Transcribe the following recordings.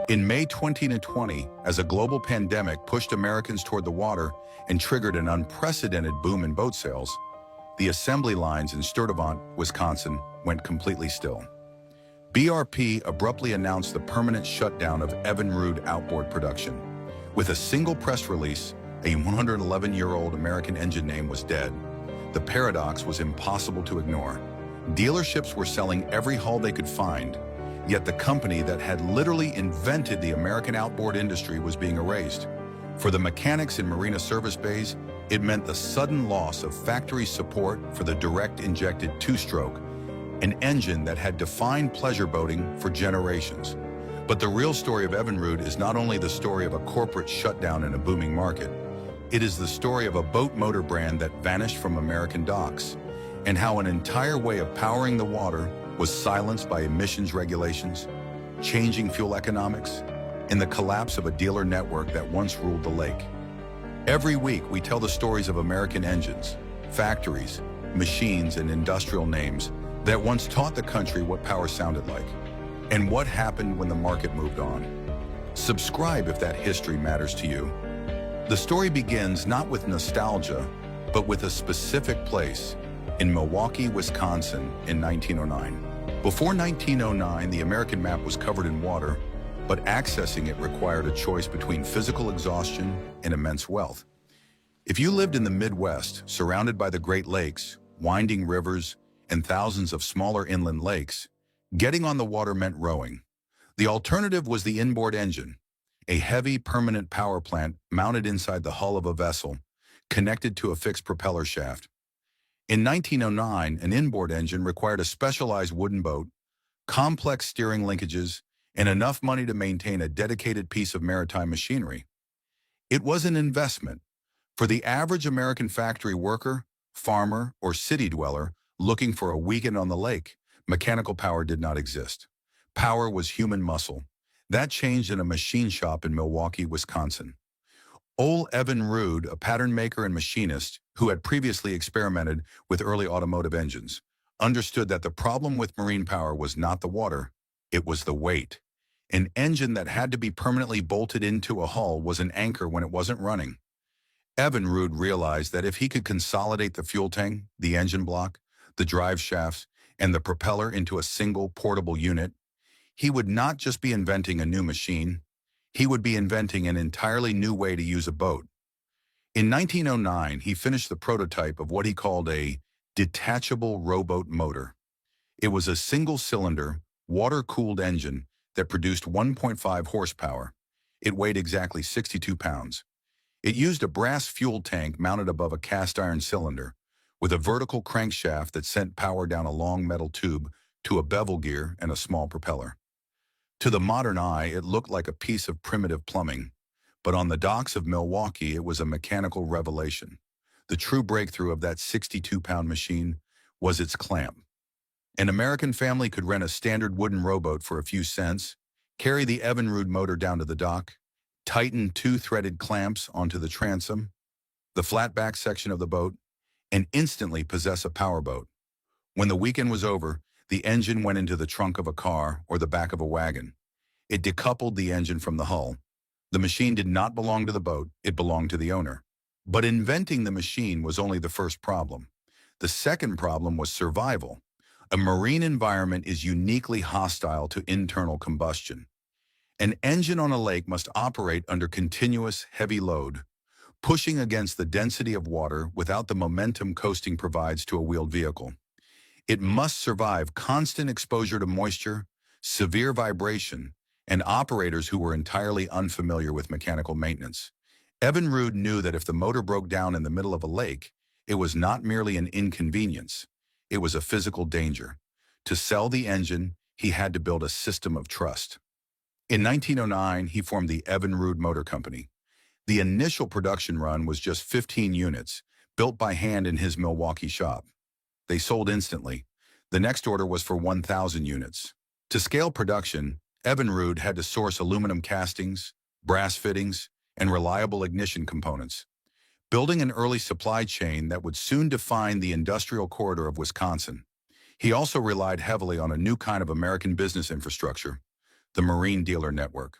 In May 2020, as a global pandemic pushed Americans toward the water and triggered an unprecedented boom in boat sales, the assembly lines in Sturtevant, Wisconsin, went completely still. BRP abruptly announced the permanent shutdown of Evinrude outboard production. With a single press release, a 111-year-old American engine name was dead. The paradox was impossible to ignore. Dealerships were selling every hull they could find, yet the company that had literally invented the American outboard industry was being erased. For the mechanics in marina service bays, it meant the sudden loss of factory support for the direct-injected two-stroke, an engine that had defined pleasure boating for generations. But the real story of Evinrude is not only the story of a corporate shutdown in a booming market, it is the story of a boat motor brand that vanished from American docks, and how an entire way of powering the water was silenced by emissions regulations, changing fuel economics, and the collapse of a dealer network that once ruled the lake. Every week, we tell the stories of American engines, factories, machines, and industrial names that once taught the country what power sounded like, and what happened when the market moved on. Subscribe if that history matters to you. The story begins not with nostalgia, but with a specific place, in Milwaukee, Wisconsin, in 1909. Before 1909, the American map was covered in water, but accessing it required a choice between physical exhaustion and immense wealth. If you lived in the Midwest, surrounded by the Great Lakes, winding rivers, and thousands of smaller inland lakes, getting on the water meant rowing. The alternative was the inboard engine, a heavy, permanent power plant mounted inside the hull of a vessel, connected to a fixed propeller shaft. In 1909, an inboard engine required a specialized wooden boat, complex steering linkages, and enough money to maintain a dedicated piece of maritime machinery. It was an investment. For the average American factory worker, farmer, or city dweller looking for a weekend on the lake, mechanical power did not exist. Power was human muscle. That changed in a machine shop in Milwaukee, Wisconsin. Ole Evinrude, a pattern maker and machinist who had previously experimented with early automotive engines, understood that the problem with marine power was not the water, it was the weight. An engine that had to be permanently bolted into a hull was an anchor when it wasn't running. Evinrude realized that if he could consolidate the fuel tank, the engine block, the drive shafts, and the propeller into a single portable unit, he would not just be inventing a new machine, he would be inventing an entirely new way to use a boat. In 1909, he finished the prototype of what he called a detachable rowboat motor. It was a single-cylinder, water-cooled engine that produced 1.5 horsepower. It weighed exactly 62 pounds. It used a brass fuel tank mounted above a cast-iron cylinder, with a vertical crankshaft that sent power down a long metal tube to a bevel gear and a small propeller. To the modern eye, it looked like a piece of primitive plumbing, but on the docks of Milwaukee, it was a mechanical revelation. The true breakthrough of that 62-pound machine was its clamp. An American family could rent a standard wooden rowboat for a few cents, carry the Evinrude motor down to the dock, tighten two threaded clamps onto the transom, the flat back section of the boat, and instantly possess a powerboat. When the weekend was over, the engine went into the trunk of a car or the back of a wagon. It decoupled the engine from the hull. The machine did not belong to the boat, it belonged to the owner. But inventing the machine was only the first problem. The second problem was survival. A marine environment is uniquely hostile to internal combustion. An engine on a lake must operate under continuous heavy load, pushing against the density of water without the momentum coasting provides to a wheeled vehicle. It must survive constant exposure to moisture, severe vibration, and operators who were entirely unfamiliar with mechanical maintenance. Evinrude knew that if the motor broke down in the middle of a lake, it was not merely an inconvenience, it was a physical danger. To sell the engine, he had to build a system of trust. In 1909, he formed the Evinrude Motor Company. The initial production run was just 15 units, built by hand in his Milwaukee shop. They sold instantly. The next order was for 1,000 units. To scale production, Evinrude had to source aluminum castings, brass fittings, and reliable ignition components, building an early supply chain that would soon define the industrial corridor of Wisconsin. He also relied heavily on a new kind of American business infrastructure, the marine dealer network.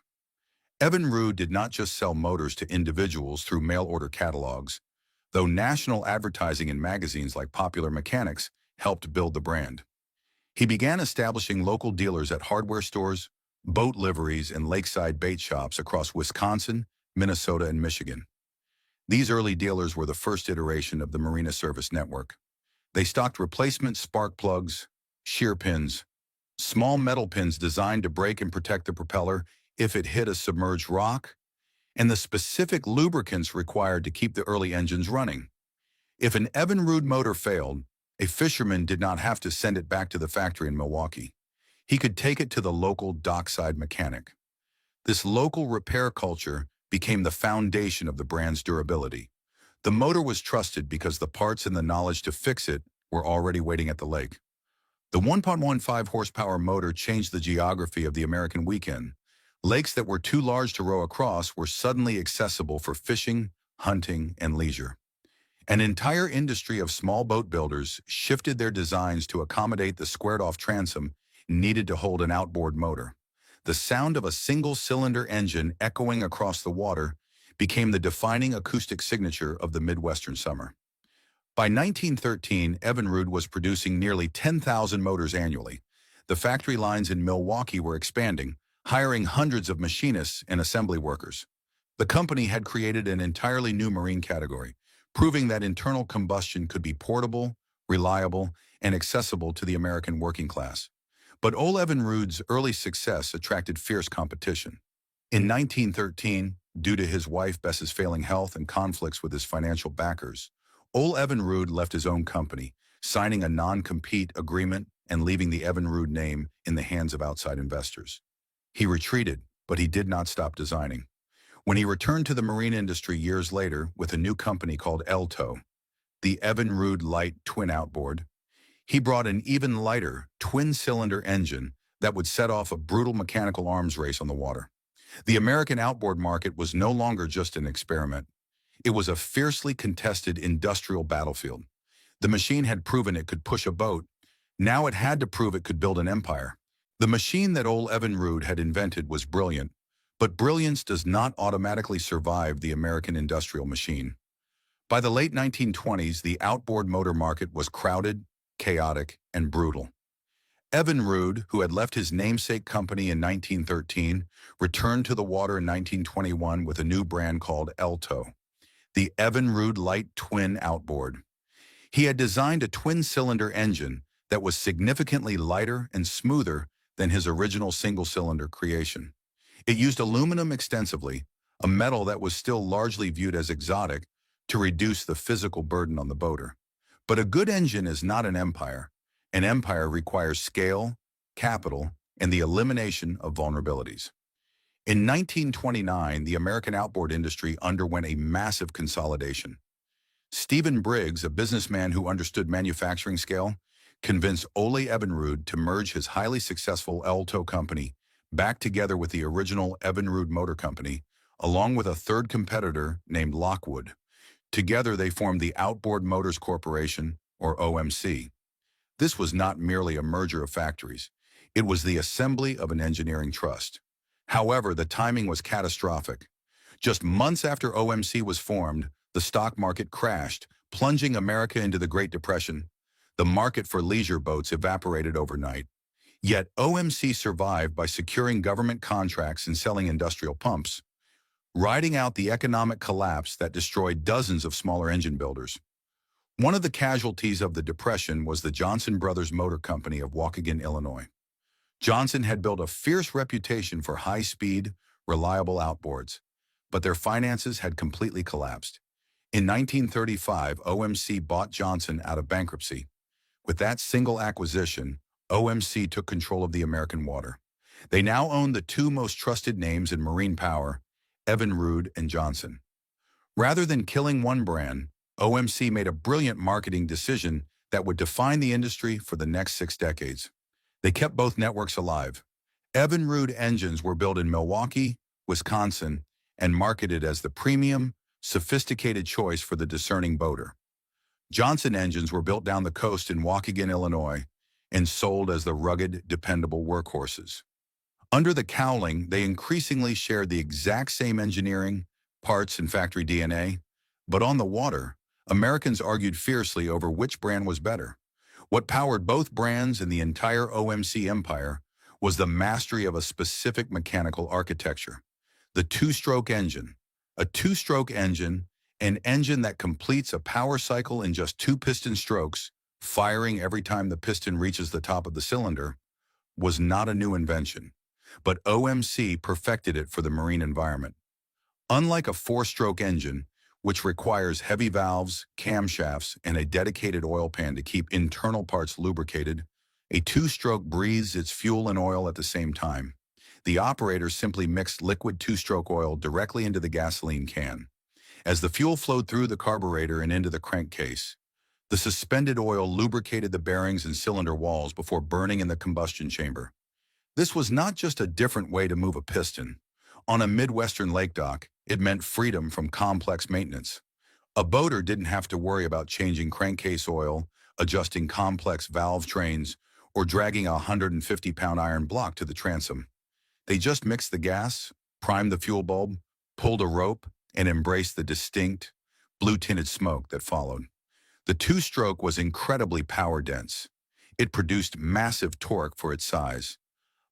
Evinrude did not just sell motors to individuals through mail-order catalogs, though national advertising in magazines like Popular Mechanics helped build the brand. He began establishing local dealers at hardware stores, boat liveries, and lakeside bait shops across Wisconsin, Minnesota, and Michigan. These early dealers were the first iteration of the Marina Service Network. They stocked replacement spark plugs, shear pins, small metal pins designed to break and protect the propeller if it hit a submerged rock, and the specific lubricants required to keep the early engines running. If an Evinrude motor failed, a fisherman did not have to send it back to the factory in Milwaukee. He could take it to the local dockside mechanic. This local repair culture became the foundation of the brand's durability. The motor was trusted because the parts and the knowledge to fix it were already waiting at the lake. The 1.15 horsepower motor changed the geography of the American weekend. Lakes that were too large to row across were suddenly accessible for fishing, hunting, and leisure. An entire industry of small boat builders shifted their designs to accommodate the squared-off transom needed to hold an outboard motor. The sound of a single-cylinder engine echoing across the water became the defining acoustic signature of the Midwestern summer. By 1913, Evinrude was producing nearly 10,000 motors annually. The factory lines in Milwaukee were expanding, hiring hundreds of machinists and assembly workers. The company had created an entirely new marine category, proving that internal combustion could be portable, reliable, and accessible to the American working class. But Ole Evinrude's early success attracted fierce competition. In 1913, due to his wife Bess's failing health and conflicts with his financial backers, Ole Evinrude left his own company, signing a non-compete agreement and leaving the Evinrude name in the hands of outside investors. He retreated, but he did not stop designing. When he returned to the marine industry years later with a new company called Elto, the Evinrude Light Twin Outboard, he brought an even lighter twin-cylinder engine that would set off a brutal mechanical arms race on the water. The American outboard market was no longer just an experiment. It was a fiercely contested industrial battlefield. The machine had proven it could push a boat. Now it had to prove it could build an empire. The machine that Ole Evinrude had invented was brilliant, but brilliance does not automatically survive the American industrial machine. By the late 1920s, the outboard motor market was crowded, chaotic, and brutal. Evinrude, who had left his namesake company in 1913, returned to the water in 1921 with a new brand called Elto, the Evinrude Light Twin Outboard. He had designed a twin-cylinder engine that was significantly lighter and smoother than his original single-cylinder creation. It used aluminum extensively, a metal that was still largely viewed as exotic, to reduce the physical burden on the boater. But a good engine is not an empire. An empire requires scale, capital, and the elimination of vulnerabilities. In 1929, the American outboard industry underwent a massive consolidation. Stephen Briggs, a businessman who understood manufacturing scale, convinced Ole Evinrude to merge his highly successful Elto company back together with the original Evinrude Motor Company, along with a third competitor named Lockwood. Together they formed the Outboard Motors Corporation, or OMC. This was not merely a merger of factories. It was the assembly of an engineering trust. However, the timing was catastrophic. Just months after OMC was formed, the stock market crashed, plunging America into the Great Depression. The market for leisure boats evaporated overnight. Yet OMC survived by securing government contracts and selling industrial pumps, riding out the economic collapse that destroyed dozens of smaller engine builders. One of the casualties of the Depression was the Johnson Brothers Motor Company of Waukegan, Illinois. Johnson had built a fierce reputation for high-speed, reliable outboards, but their finances had completely collapsed. In 1935, OMC bought Johnson out of bankruptcy. With that single acquisition, OMC took control of the American water. They now owned the two most trusted names in marine power, Evinrude and Johnson. Rather than killing one brand, OMC made a brilliant marketing decision that would define the industry for the next 6 decades. They kept both networks alive. Evinrude engines were built in Milwaukee, Wisconsin, and marketed as the premium, sophisticated choice for the discerning boater. Johnson engines were built down the coast in Waukegan, Illinois, and sold as the rugged, dependable workhorses. Under the cowling, they increasingly shared the exact same engineering, parts, and factory DNA. But on the water, Americans argued fiercely over which brand was better. What powered both brands and the entire OMC empire was the mastery of a specific mechanical architecture. The two-stroke engine. A two-stroke engine, an engine that completes a power cycle in just two piston strokes, firing every time the piston reaches the top of the cylinder, was not a new invention, but OMC perfected it for the marine environment. Unlike a four-stroke engine, which requires heavy valves, camshafts, and a dedicated oil pan to keep internal parts lubricated, a two-stroke breathes its fuel and oil at the same time. The operator simply mixed liquid two-stroke oil directly into the gasoline can. As the fuel flowed through the carburetor and into the crankcase, the suspended oil lubricated the bearings and cylinder walls before burning in the combustion chamber. This was not just a different way to move a piston. On a Midwestern lake dock, it meant freedom from complex maintenance. A boater didn't have to worry about changing crankcase oil, adjusting complex valve trains, or dragging a 150-pound iron block to the transom. They just mixed the gas, primed the fuel bulb, pulled a rope, and embraced the distinct, blue-tinted smoke that followed. The two-stroke was incredibly power-dense. It produced massive torque for its size,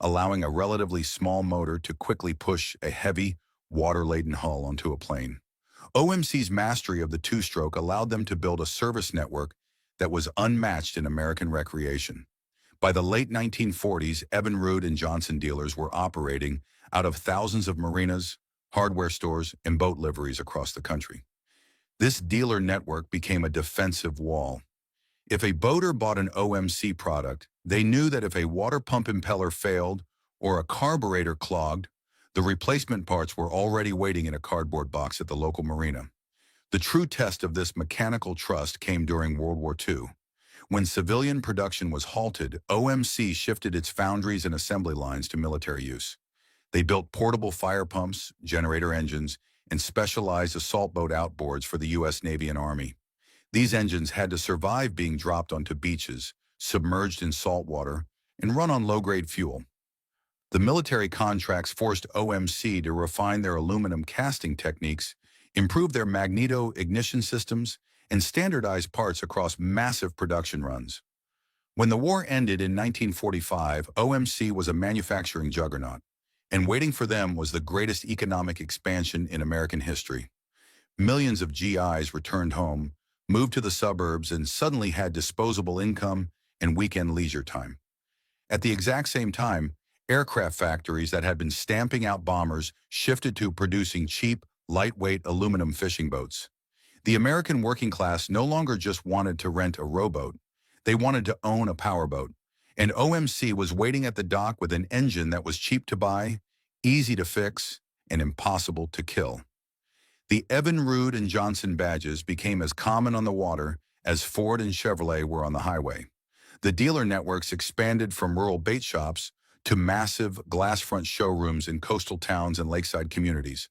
allowing a relatively small motor to quickly push a heavy, water-laden hull onto a plane. OMC's mastery of the two-stroke allowed them to build a service network that was unmatched in American recreation. By the late 1940s, Evinrude and Johnson dealers were operating out of thousands of marinas, hardware stores, and boat liveries across the country. This dealer network became a defensive wall. If a boater bought an OMC product, they knew that if a water pump impeller failed or a carburetor clogged, the replacement parts were already waiting in a cardboard box at the local marina. The true test of this mechanical trust came during World War II. When civilian production was halted, OMC shifted its foundries and assembly lines to military use. They built portable fire pumps, generator engines, and specialized assault boat outboards for the U.S. Navy and Army. These engines had to survive being dropped onto beaches, submerged in salt water, and run on low-grade fuel. The military contracts forced OMC to refine their aluminum casting techniques, improve their magneto ignition systems, and standardize parts across massive production runs. When the war ended in 1945, OMC was a manufacturing juggernaut, and waiting for them was the greatest economic expansion in American history. Millions of GIs returned home, moved to the suburbs, and suddenly had disposable income and weekend leisure time. At the exact same time, aircraft factories that had been stamping out bombers shifted to producing cheap, lightweight aluminum fishing boats. The American working class no longer just wanted to rent a rowboat. They wanted to own a powerboat. And OMC was waiting at the dock with an engine that was cheap to buy, easy to fix, and impossible to kill. The Evinrude and Johnson badges became as common on the water as Ford and Chevrolet were on the highway. The dealer networks expanded from rural bait shops to massive glass-front showrooms in coastal towns and lakeside communities.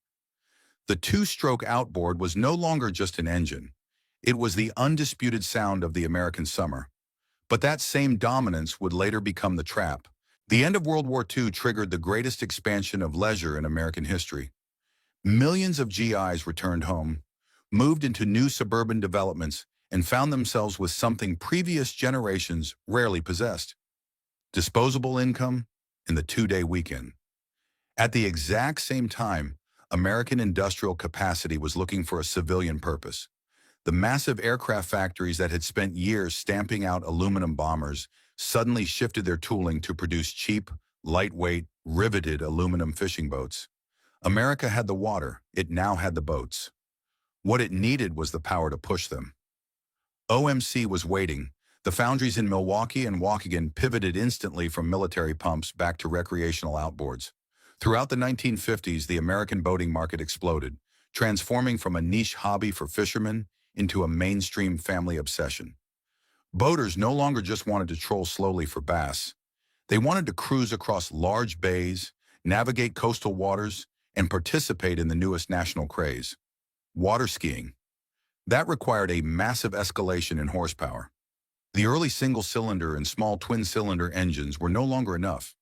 The two-stroke outboard was no longer just an engine. It was the undisputed sound of the American summer. But that same dominance would later become the trap. The end of World War II triggered the greatest expansion of leisure in American history. Millions of GIs returned home, moved into new suburban developments, and found themselves with something previous generations rarely possessed: disposable income and the two-day weekend. At the exact same time, American industrial capacity was looking for a civilian purpose. The massive aircraft factories that had spent years stamping out aluminum bombers suddenly shifted their tooling to produce cheap, lightweight, riveted aluminum fishing boats. America had the water, it now had the boats. What it needed was the power to push them. OMC was waiting. The foundries in Milwaukee and Waukegan pivoted instantly from military pumps back to recreational outboards. Throughout the 1950s, the American boating market exploded, transforming from a niche hobby for fishermen into a mainstream family obsession. Boaters no longer just wanted to troll slowly for bass. They wanted to cruise across large bays, navigate coastal waters, and participate in the newest national craze: water skiing. That required a massive escalation in horsepower. The early single-cylinder and small twin-cylinder engines were no longer enough.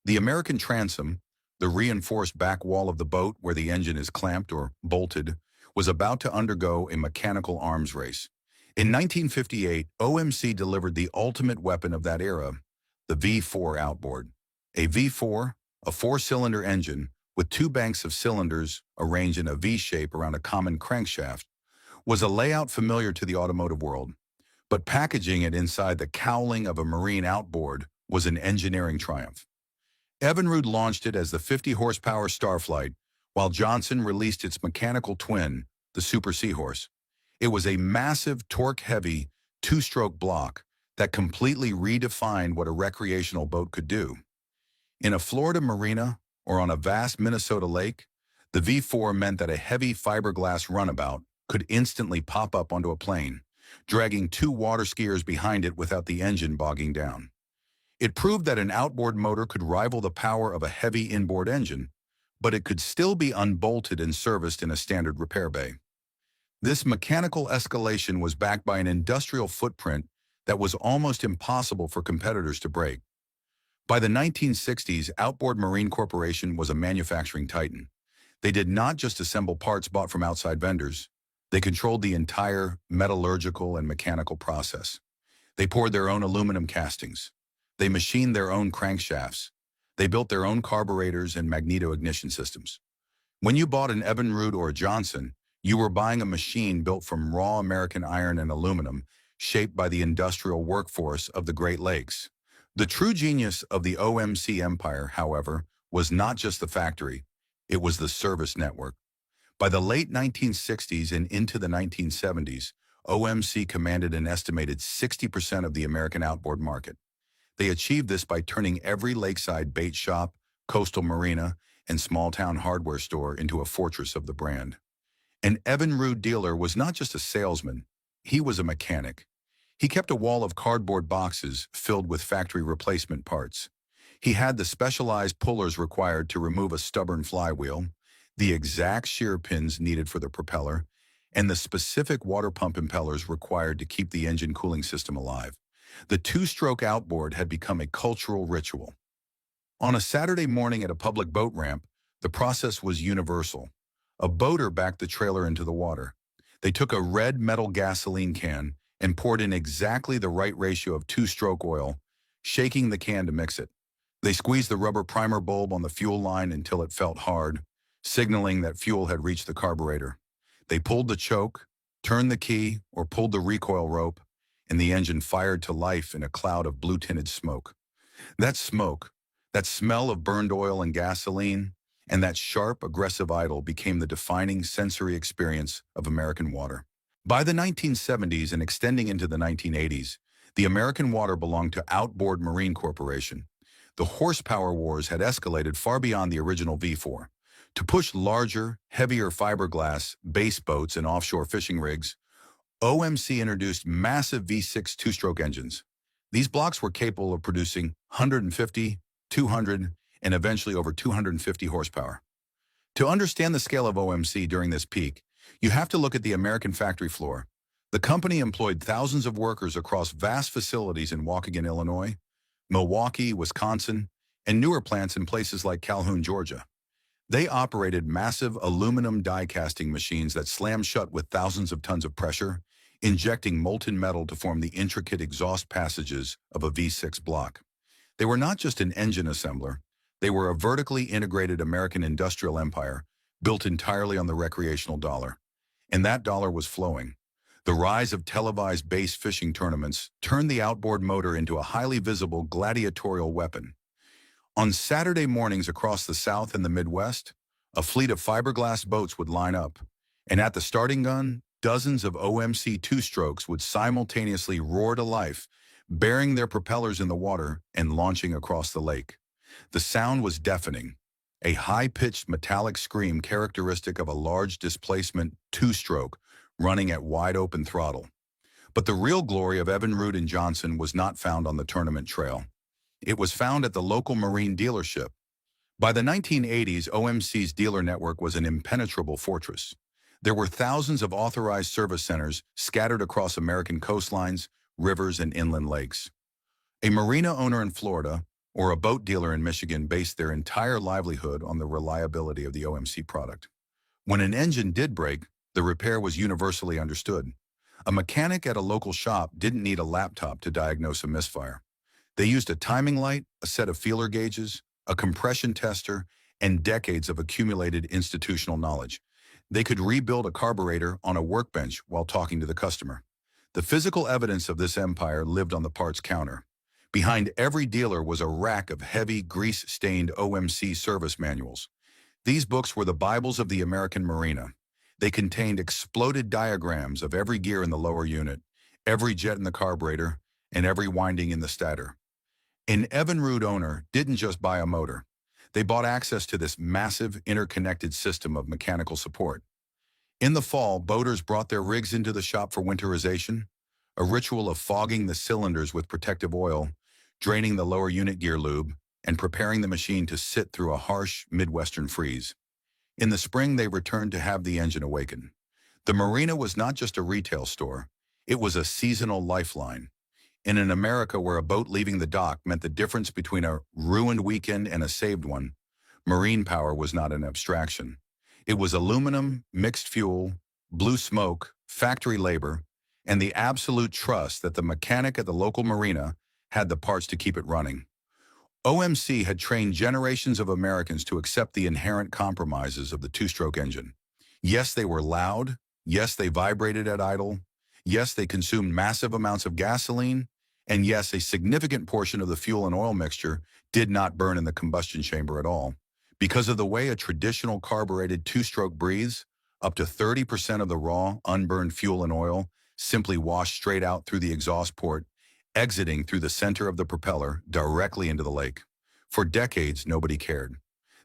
The American transom, the reinforced back wall of the boat where the engine is clamped or bolted, was about to undergo a mechanical arms race. In 1958, OMC delivered the ultimate weapon of that era, the V4 outboard. A V4, a four-cylinder engine with two banks of cylinders arranged in a V shape around a common crankshaft, was a layout familiar to the automotive world, but packaging it inside the cowling of a marine outboard was an engineering triumph. Evinrude launched it as the 50-horsepower Starflight, while Johnson released its mechanical twin, the Super Seahorse. It was a massive, torque-heavy, two-stroke block that completely redefined what a recreational boat could do. In a Florida marina or on a vast Minnesota lake, the V4 meant that a heavy fiberglass runabout could instantly pop up onto a plane, dragging two water skiers behind it without the engine bogging down. It proved that an outboard motor could rival the power of a heavy inboard engine, but it could still be unbolted and serviced in a standard repair bay. This mechanical escalation was backed by an industrial footprint that was almost impossible for competitors to break. By the 1960s, Outboard Marine Corporation was a manufacturing titan. They did not just assemble parts bought from outside vendors. They controlled the entire metallurgical and mechanical process. They poured their own aluminum castings. They machined their own crankshafts. They built their own carburetors and magneto-ignition systems. When you bought an Evinrude or a Johnson, you were buying a machine built from raw American iron and aluminum, shaped by the industrial workforce of the Great Lakes. The true genius of the OMC empire, however, was not just the factory, it was the service network. By the late 1960s and into the 1970s, OMC commanded an estimated 60% of the American outboard market. They achieved this by turning every lakeside bait shop, coastal marina, and small-town hardware store into a fortress of the brand. An Evinrude dealer was not just a salesman, he was a mechanic. He kept a wall of cardboard boxes filled with factory replacement parts. He had the specialized pullers required to remove a stubborn flywheel, the exact shear pins needed for the propeller, and the specific water pump impellers required to keep the engine cooling system alive. The two-stroke outboard had become a cultural ritual. On a Saturday morning at a public boat ramp, the process was universal. A boater backed the trailer into the water. They took a red metal gasoline can and poured in exactly the right ratio of two-stroke oil, shaking the can to mix it. They squeezed the rubber primer bulb on the fuel line until it felt hard, signaling that fuel had reached the carburetor. They pulled the choke, turned the key, or pulled the recoil rope, and the engine fired to life in a cloud of blue-tinted smoke. That smoke, that smell of burned oil and gasoline, and that sharp, aggressive idle became the defining sensory experience of American water. By the 1970s and extending into the 1980s, the American water belonged to Outboard Marine Corporation. The horsepower wars had escalated far beyond the original V4. To push larger, heavier fiberglass base boats and offshore fishing rigs, OMC introduced massive V6 two-stroke engines. These blocks were capable of producing 150, 200, and eventually over 250 horsepower. To understand the scale of OMC during this peak, you have to look at the American factory floor. The company employed thousands of workers across vast facilities in Waukegan, Illinois, Milwaukee, Wisconsin, and newer plants in places like Calhoun, Georgia. They operated massive aluminum die casting machines that slammed shut with thousands of tons of pressure, injecting molten metal to form the intricate exhaust passages of a V6 block. They were not just an engine assembler, they were a vertically integrated American industrial empire built entirely on the recreational dollar. And that dollar was flowing. The rise of televised base fishing tournaments turned the outboard motor into a highly visible gladiatorial weapon. On Saturday mornings across the South and the Midwest, a fleet of fiberglass boats would line up, and at the starting gun, dozens of OMC two-strokes would simultaneously roar to life, bearing their propellers in the water and launching across the lake. The sound was deafening, a high-pitched metallic scream characteristic of a large displacement two-stroke running at wide-open throttle. But the real glory of Evinrude and Johnson was not found on the tournament trail. It was found at the local marine dealership. By the 1980s, OMC's dealer network was an impenetrable fortress. There were thousands of authorized service centers scattered across American coastlines, rivers, and inland lakes. A marina owner in Florida, or a boat dealer in Michigan based their entire livelihood on the reliability of the OMC product. When an engine did break, the repair was universally understood. A mechanic at a local shop didn't need a laptop to diagnose a misfire. They used a timing light, a set of feeler gauges, a compression tester, and decades of accumulated institutional knowledge. They could rebuild a carburetor on a workbench while talking to the customer. The physical evidence of this empire lived on the parts counter. Behind every dealer was a rack of heavy, grease-stained OMC service manuals. These books were the Bibles of the American Marina. They contained exploded diagrams of every gear in the lower unit, every jet in the carburetor, and every winding in the stator. An Evinrude owner didn't just buy a motor. They bought access to this massive, interconnected system of mechanical support. In the fall, boaters brought their rigs into the shop for winterization, a ritual of fogging the cylinders with protective oil, draining the lower unit gear lube, and preparing the machine to sit through a harsh Midwestern freeze. In the spring, they returned to have the engine awaken. The marina was not just a retail store, it was a seasonal lifeline. In an America where a boat leaving the dock meant the difference between a ruined weekend and a saved one, marine power was not an abstraction. It was aluminum, mixed fuel, blue smoke, factory labor, and the absolute trust that the mechanic at the local marina had the parts to keep it running. OMC had trained generations of Americans to accept the inherent compromises of the two-stroke engine. Yes, they were loud. Yes, they vibrated at idle. Yes, they consumed massive amounts of gasoline. And yes, a significant portion of the fuel and oil mixture did not burn in the combustion chamber at all. Because of the way a traditional carbureted two-stroke breathes, up to 30% of the raw, unburned fuel and oil simply washed straight out through the exhaust port, exiting through the center of the propeller directly into the lake. For decades, nobody cared.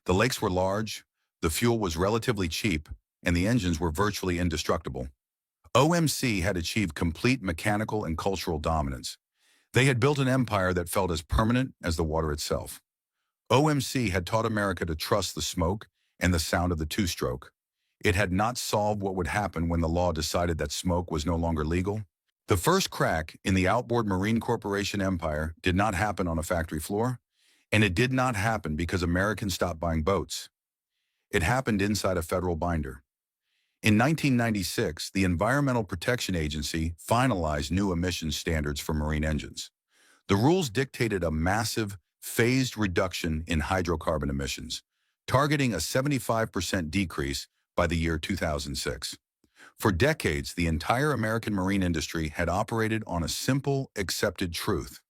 The lakes were large, the fuel was relatively cheap, and the engines were virtually indestructible. OMC had achieved complete mechanical and cultural dominance. They had built an empire that felt as permanent as the water itself. OMC had taught America to trust the smoke and the sound of the two-stroke. It had not solved what would happen when the law decided that smoke was no longer legal. The first crack in the Outboard Marine Corporation empire did not happen on a factory floor, and it did not happen because Americans stopped buying boats. It happened inside a federal binder. In 1996, the Environmental Protection Agency finalized new emissions standards for marine engines. The rules dictated a massive, phased reduction in hydrocarbon emissions, targeting a 75% decrease by the year 2006. For decades, the entire American marine industry had operated on a simple, accepted truth.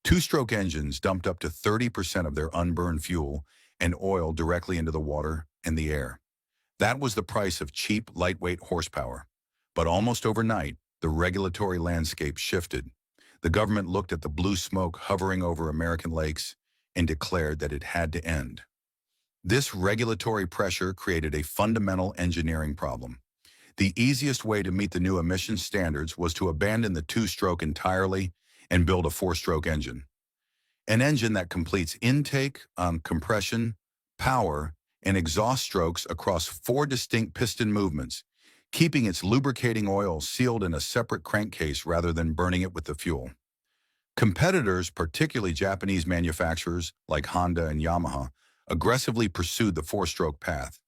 Two-stroke engines dumped up to 30% of their unburned fuel and oil directly into the water and the air. That was the price of cheap, lightweight horsepower. But almost overnight, the regulatory landscape shifted. The government looked at the blue smoke hovering over American lakes and declared that it had to end. This regulatory pressure created a fundamental engineering problem. The easiest way to meet the new emission standards was to abandon the two-stroke entirely and build a four-stroke engine. An engine that completes intake, compression, power, and exhaust strokes across 4 distinct piston movements, keeping its lubricating oil sealed in a separate crankcase rather than burning it with the fuel. Competitors, particularly Japanese manufacturers like Honda and Yamaha, aggressively pursued the four-stroke path.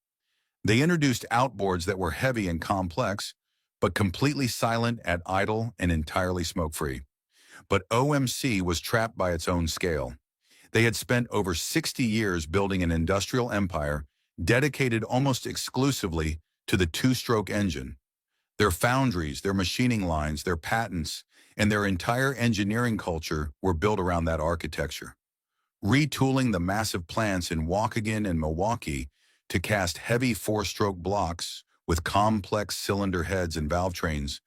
They introduced outboards that were heavy and complex, but completely silent at idle and entirely smoke-free. But OMC was trapped by its own scale. They had spent over 60 years building an industrial empire dedicated almost exclusively to the two-stroke engine. Their foundries, their machining lines, their patents, and their entire engineering culture were built around that architecture. Retooling the massive plants in Waukegan and Milwaukee to cast heavy four-stroke blocks with complex cylinder heads and valve trains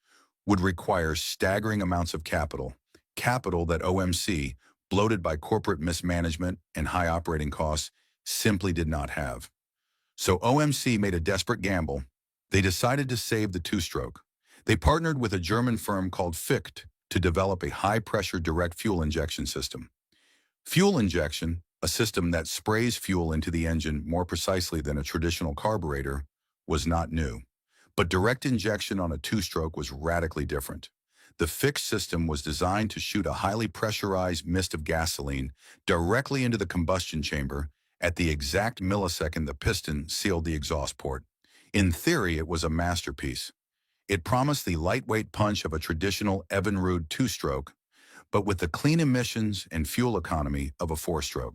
would require staggering amounts of capital that OMC, bloated by corporate mismanagement and high operating costs, simply did not have. So OMC made a desperate gamble. They decided to save the two-stroke. They partnered with a German firm called Ficht to develop a high-pressure direct fuel injection system. Fuel injection, a system that sprays fuel into the engine more precisely than a traditional carburetor, was not new. But direct injection on a two-stroke was radically different. The fixed system was designed to shoot a highly pressurized mist of gasoline directly into the combustion chamber at the exact millisecond the piston sealed the exhaust port. In theory, it was a masterpiece. It promised the lightweight punch of a traditional Evinrude two-stroke, but with the clean emissions and fuel economy of a four-stroke.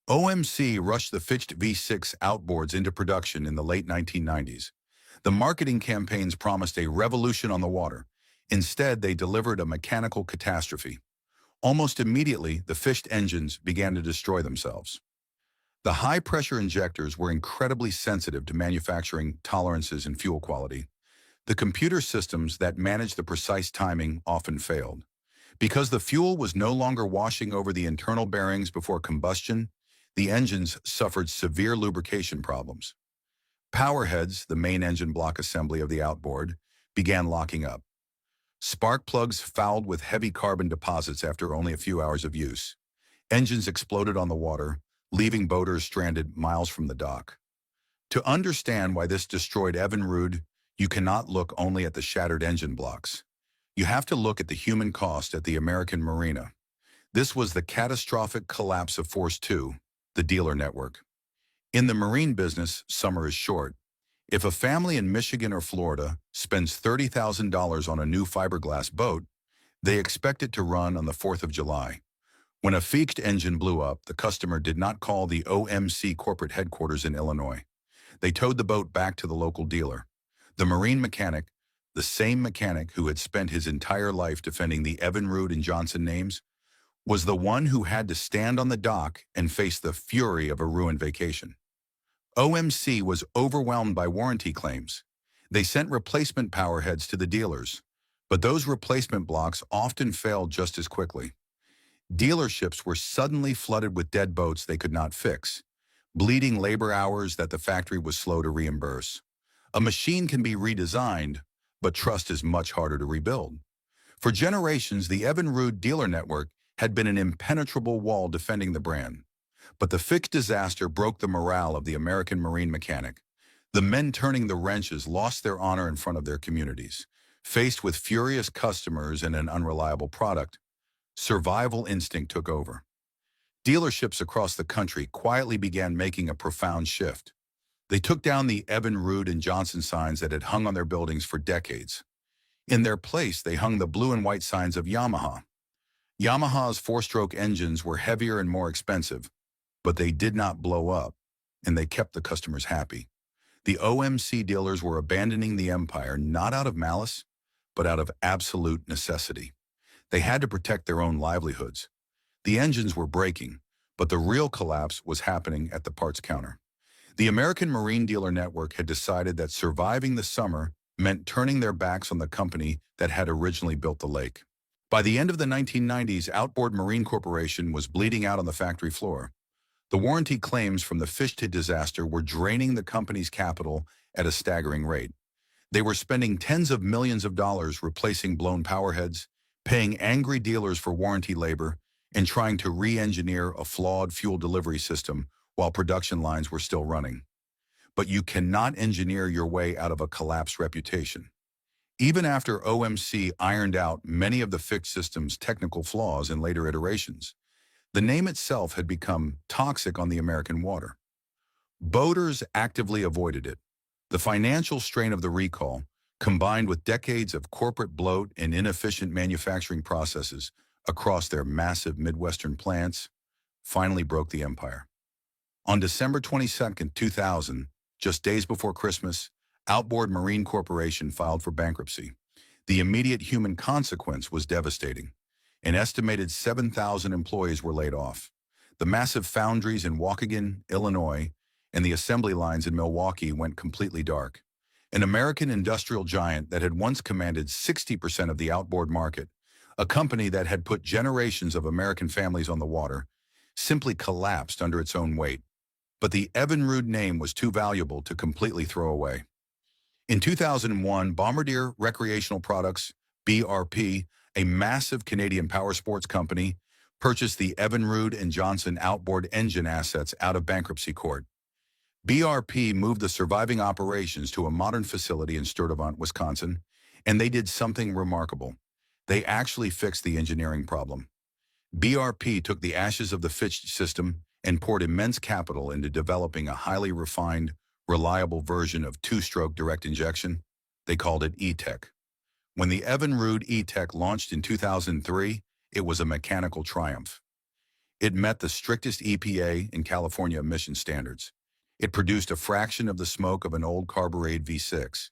OMC rushed the fixed V6 outboards into production in the late 1990s. The marketing campaigns promised a revolution on the water. Instead, they delivered a mechanical catastrophe. Almost immediately, the fished engines began to destroy themselves. The high-pressure injectors were incredibly sensitive to manufacturing tolerances and fuel quality. The computer systems that managed the precise timing often failed. Because the fuel was no longer washing over the internal bearings before combustion, the engines suffered severe lubrication problems. Power heads, the main engine block assembly of the outboard, began locking up. Spark plugs fouled with heavy carbon deposits after only a few hours of use. Engines exploded on the water, leaving boaters stranded miles from the dock. To understand why this destroyed Evinrude, you cannot look only at the shattered engine blocks. You have to look at the human cost at the American marina. This was the catastrophic collapse of Force 2, the dealer network. In the marine business, summer is short. If a family in Michigan or Florida spends $30,000 on a new fiberglass boat, they expect it to run on the 4th of July. When a fixed engine blew up, the customer did not call the OMC corporate headquarters in Illinois. They towed the boat back to the local dealer. The marine mechanic, the same mechanic who had spent his entire life defending the Evinrude and Johnson names, was the one who had to stand on the dock and face the fury of a ruined vacation. OMC was overwhelmed by warranty claims. They sent replacement power heads to the dealers, but those replacement blocks often failed just as quickly. Dealerships were suddenly flooded with dead boats they could not fix, bleeding labor hours that the factory was slow to reimburse. A machine can be redesigned, but trust is much harder to rebuild. For generations, the Evinrude dealer network had been an impenetrable wall defending the brand. But the fixed disaster broke the morale of the American marine mechanic. The men turning the wrenches lost their honor in front of their communities. Faced with furious customers and an unreliable product, survival instinct took over. Dealerships across the country quietly began making a profound shift. They took down the Evinrude and Johnson signs that had hung on their buildings for decades. In their place, they hung the blue and white signs of Yamaha. Yamaha's four-stroke engines were heavier and more expensive, but they did not blow up, and they kept the customers happy. The OMC dealers were abandoning the empire not out of malice, but out of absolute necessity. They had to protect their own livelihoods. The engines were breaking, but the real collapse was happening at the parts counter. The American Marine Dealer Network had decided that surviving the summer meant turning their backs on the company that had originally built the lake. By the end of the 1990s, Outboard Marine Corporation was bleeding out on the factory floor. The warranty claims from the Fishted disaster were draining the company's capital at a staggering rate. They were spending tens of millions of dollars replacing blown powerheads, paying angry dealers for warranty labor, and trying to re-engineer a flawed fuel delivery system while production lines were still running. But you cannot engineer your way out of a collapsed reputation. Even after OMC ironed out many of the fixed system's technical flaws in later iterations, the name itself had become toxic on the American water. Boaters actively avoided it. The financial strain of the recall, combined with decades of corporate bloat and inefficient manufacturing processes across their massive Midwestern plants, finally broke the empire. On December 22, 2000, just days before Christmas, Outboard Marine Corporation filed for bankruptcy. The immediate human consequence was devastating. An estimated 7,000 employees were laid off. The massive foundries in Waukegan, Illinois, and the assembly lines in Milwaukee went completely dark. An American industrial giant that had once commanded 60% of the outboard market, a company that had put generations of American families on the water, simply collapsed under its own weight. But the Evinrude name was too valuable to completely throw away. In 2001, Bombardier Recreational Products, BRP, a massive Canadian power sports company, purchased the Evinrude and Johnson outboard engine assets out of bankruptcy court. BRP moved the surviving operations to a modern facility in Sturtevant, Wisconsin, and they did something remarkable. They actually fixed the engineering problem. BRP took the ashes of the Fitch system and poured immense capital into developing a highly refined, reliable version of two-stroke direct injection. They called it E-Tech. When the Evinrude E-Tech launched in 2003, it was a mechanical triumph. It met the strictest EPA and California emission standards. It produced a fraction of the smoke of an old carbureted V6.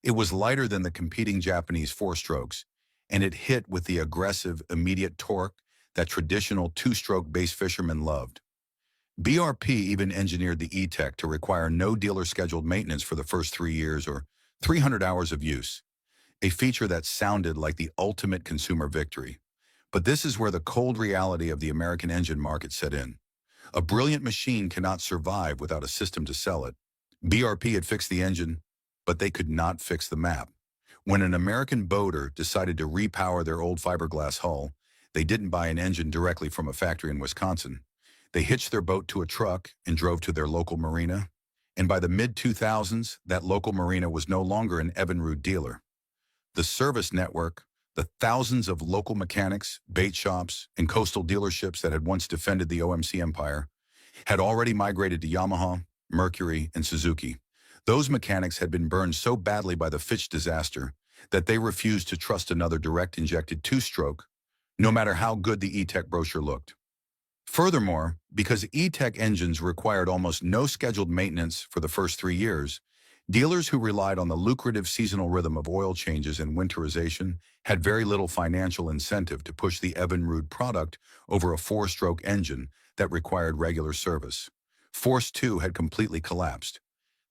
It was lighter than the competing Japanese four-strokes, and it hit with the aggressive, immediate torque that traditional two-stroke base fishermen loved. BRP even engineered the E-Tech to require no dealer-scheduled maintenance for the first 3 years or 300 hours of use, a feature that sounded like the ultimate consumer victory. But this is where the cold reality of the American engine market set in. A brilliant machine cannot survive without a system to sell it. BRP had fixed the engine, but they could not fix the map. When an American boater decided to repower their old fiberglass hull, they didn't buy an engine directly from a factory in Wisconsin. They hitched their boat to a truck and drove to their local marina. And by the mid-2000s, that local marina was no longer an Evinrude dealer. The service network, the thousands of local mechanics, bait shops, and coastal dealerships that had once defended the OMC empire, had already migrated to Yamaha, Mercury, and Suzuki. Those mechanics had been burned so badly by the Fitch disaster that they refused to trust another direct-injected two-stroke, no matter how good the E-Tech brochure looked. Furthermore, because E-Tech engines required almost no scheduled maintenance for the first 3 years, dealers who relied on the lucrative seasonal rhythm of oil changes and winterization had very little financial incentive to push the Evinrude product over a four-stroke engine that required regular service. Force 2 had completely collapsed.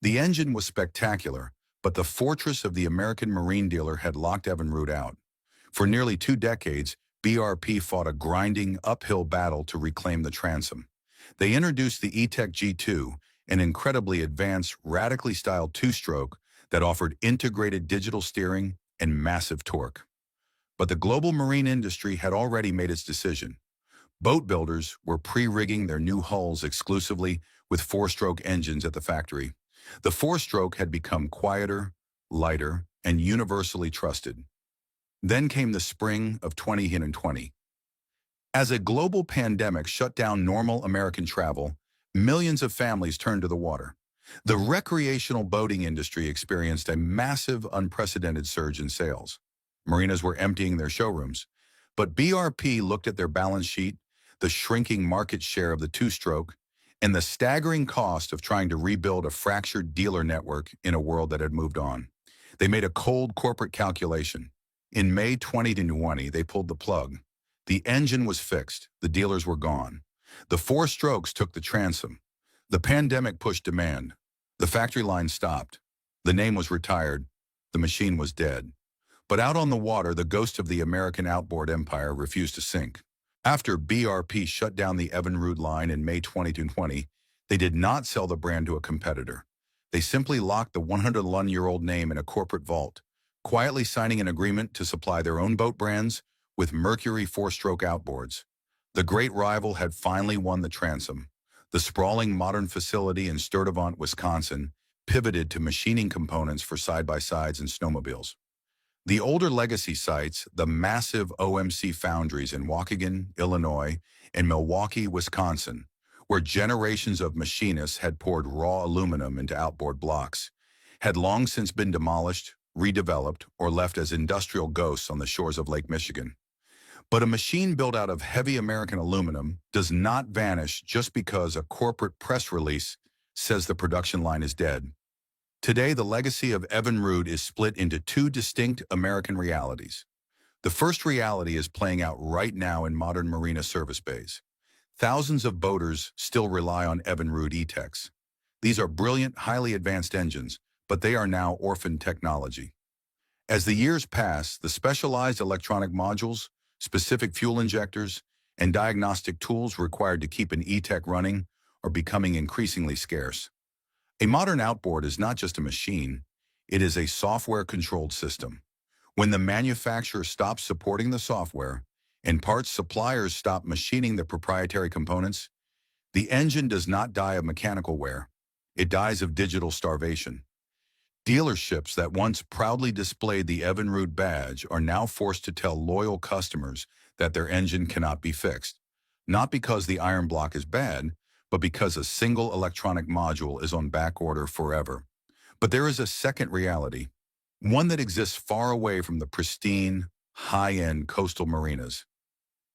The engine was spectacular, but the fortress of the American marine dealer had locked Evinrude out. For nearly 2 decades, BRP fought a grinding, uphill battle to reclaim the transom. They introduced the E-Tech G2, an incredibly advanced, radically styled two-stroke that offered integrated digital steering and massive torque. But the global marine industry had already made its decision. Boat builders were pre-rigging their new hulls exclusively with four-stroke engines at the factory. The four-stroke had become quieter, lighter, and universally trusted. Then came the spring of 2020. As a global pandemic shut down normal American travel, millions of families turned to the water. The recreational boating industry experienced a massive, unprecedented surge in sales. Marinas were emptying their showrooms. But BRP looked at their balance sheet, the shrinking market share of the two-stroke, and the staggering cost of trying to rebuild a fractured dealer network in a world that had moved on. They made a cold corporate calculation. In May 2020, they pulled the plug. The engine was fixed. The dealers were gone. The four strokes took the transom. The pandemic pushed demand. The factory line stopped. The name was retired. The machine was dead. But out on the water, the ghost of the American outboard empire refused to sink. After BRP shut down the Evinrude line in May 2020, they did not sell the brand to a competitor. They simply locked the 101-year-old name in a corporate vault, quietly signing an agreement to supply their own boat brands with Mercury four-stroke outboards. The great rival had finally won the transom. The sprawling modern facility in Sturtevant, Wisconsin, pivoted to machining components for side-by-sides and snowmobiles. The older legacy sites, the massive OMC foundries in Waukegan, Illinois, and Milwaukee, Wisconsin, where generations of machinists had poured raw aluminum into outboard blocks, had long since been demolished, redeveloped, or left as industrial ghosts on the shores of Lake Michigan. But a machine built out of heavy American aluminum does not vanish just because a corporate press release says the production line is dead. Today, the legacy of Evinrude is split into two distinct American realities. The first reality is playing out right now in modern marina service bays. Thousands of boaters still rely on Evinrude E-Techs. These are brilliant, highly advanced engines, but they are now orphaned technology. As the years pass, the specialized electronic modules, specific fuel injectors, and diagnostic tools required to keep an E-Tech running are becoming increasingly scarce. A modern outboard is not just a machine, it is a software-controlled system. When the manufacturer stops supporting the software and parts suppliers stop machining the proprietary components, the engine does not die of mechanical wear, it dies of digital starvation. Dealerships that once proudly displayed the Evinrude badge are now forced to tell loyal customers that their engine cannot be fixed, not because the iron block is bad, but because a single electronic module is on back order forever. But there is a second reality, one that exists far away from the pristine, high-end coastal marinas.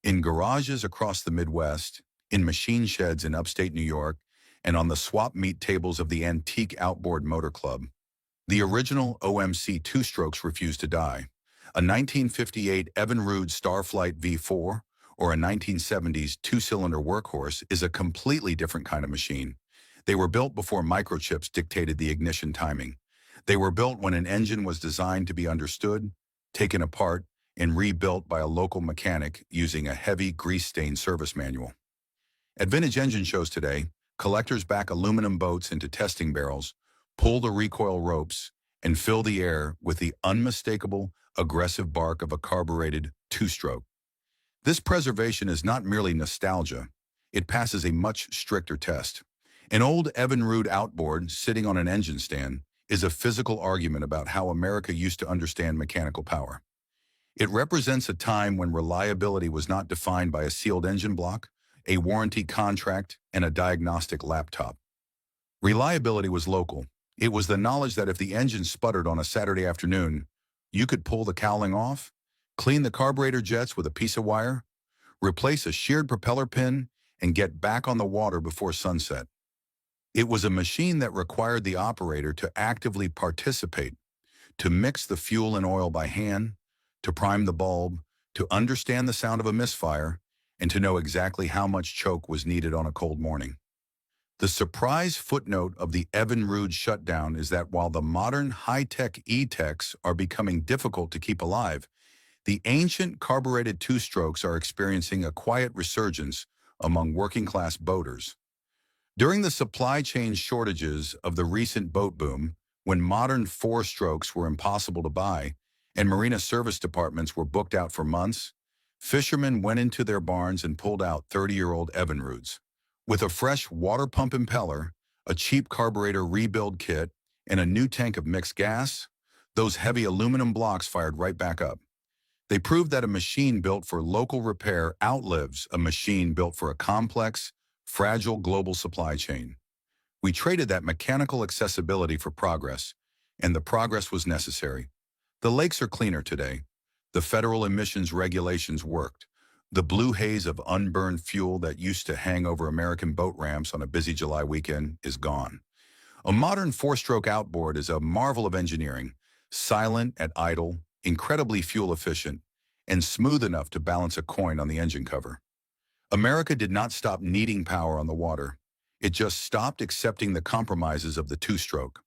In garages across the Midwest, in machine sheds in upstate New York, and on the swap meet tables of the antique Outboard Motor Club, the original OMC two-strokes refuse to die. A 1958 Evinrude Starflight V4 or a 1970s two-cylinder workhorse is a completely different kind of machine. They were built before microchips dictated the ignition timing. They were built when an engine was designed to be understood, taken apart, and rebuilt by a local mechanic using a heavy grease-stained service manual. At vintage engine shows today, collectors back aluminum boats into testing barrels, pull the recoil ropes, and fill the air with the unmistakable, aggressive bark of a carbureted two-stroke. This preservation is not merely nostalgia. It passes a much stricter test. An old Evinrude outboard sitting on an engine stand is a physical argument about how America used to understand mechanical power. It represents a time when reliability was not defined by a sealed engine block, a warranty contract, and a diagnostic laptop. Reliability was local. It was the knowledge that if the engine sputtered on a Saturday afternoon, you could pull the cowling off, clean the carburetor jets with a piece of wire, replace a sheared propeller pin, and get back on the water before sunset. It was a machine that required the operator to actively participate, to mix the fuel and oil by hand, to prime the bulb, to understand the sound of a misfire, and to know exactly how much choke was needed on a cold morning. The surprise footnote of the Evinrude shutdown is that while the modern high-tech E-techs are becoming difficult to keep alive, the ancient carbureted two-strokes are experiencing a quiet resurgence among working-class boaters. During the supply chain shortages of the recent boat boom, when modern four-strokes were impossible to buy and marina service departments were booked out for months, fishermen went into their barns and pulled out 30-year-old Evinrudes. With a fresh water pump impeller, a cheap carburetor rebuild kit, and a new tank of mixed gas, those heavy aluminum blocks fired right back up. They proved that a machine built for local repair outlives a machine built for a complex, fragile global supply chain. We traded that mechanical accessibility for progress, and the progress was necessary. The lakes are cleaner today. The federal emissions regulations worked. The blue haze of unburned fuel that used to hang over American boat ramps on a busy July weekend is gone. A modern four-stroke outboard is a marvel of engineering, silent at idle, incredibly fuel efficient, and smooth enough to balance a coin on the engine cover. America did not stop needing power on the water. It just stopped accepting the compromises of the two-stroke.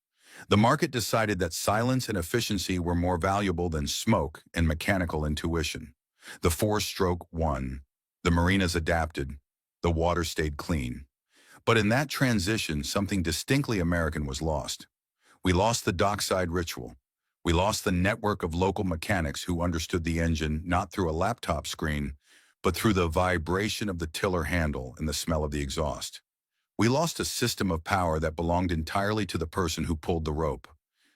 The market decided that silence and efficiency were more valuable than smoke and mechanical intuition. The four-stroke won. The marinas adapted. The water stayed clean. But in that transition, something distinctly American was lost. We lost the dockside ritual. We lost the network of local mechanics who understood the engine not through a laptop screen, but through the vibration of the tiller handle and the smell of the exhaust. We lost a system of power that belonged entirely to the person who pulled the rope.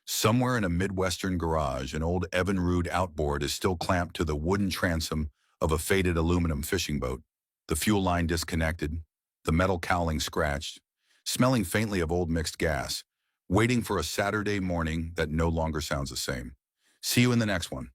Somewhere in a Midwestern garage, an old Evinrude outboard is still clamped to the wooden transom of a faded aluminum fishing boat, the fuel line disconnected, the metal cowling scratched, smelling faintly of old mixed gas, waiting for a Saturday morning that no longer sounds the same. See you in the next one.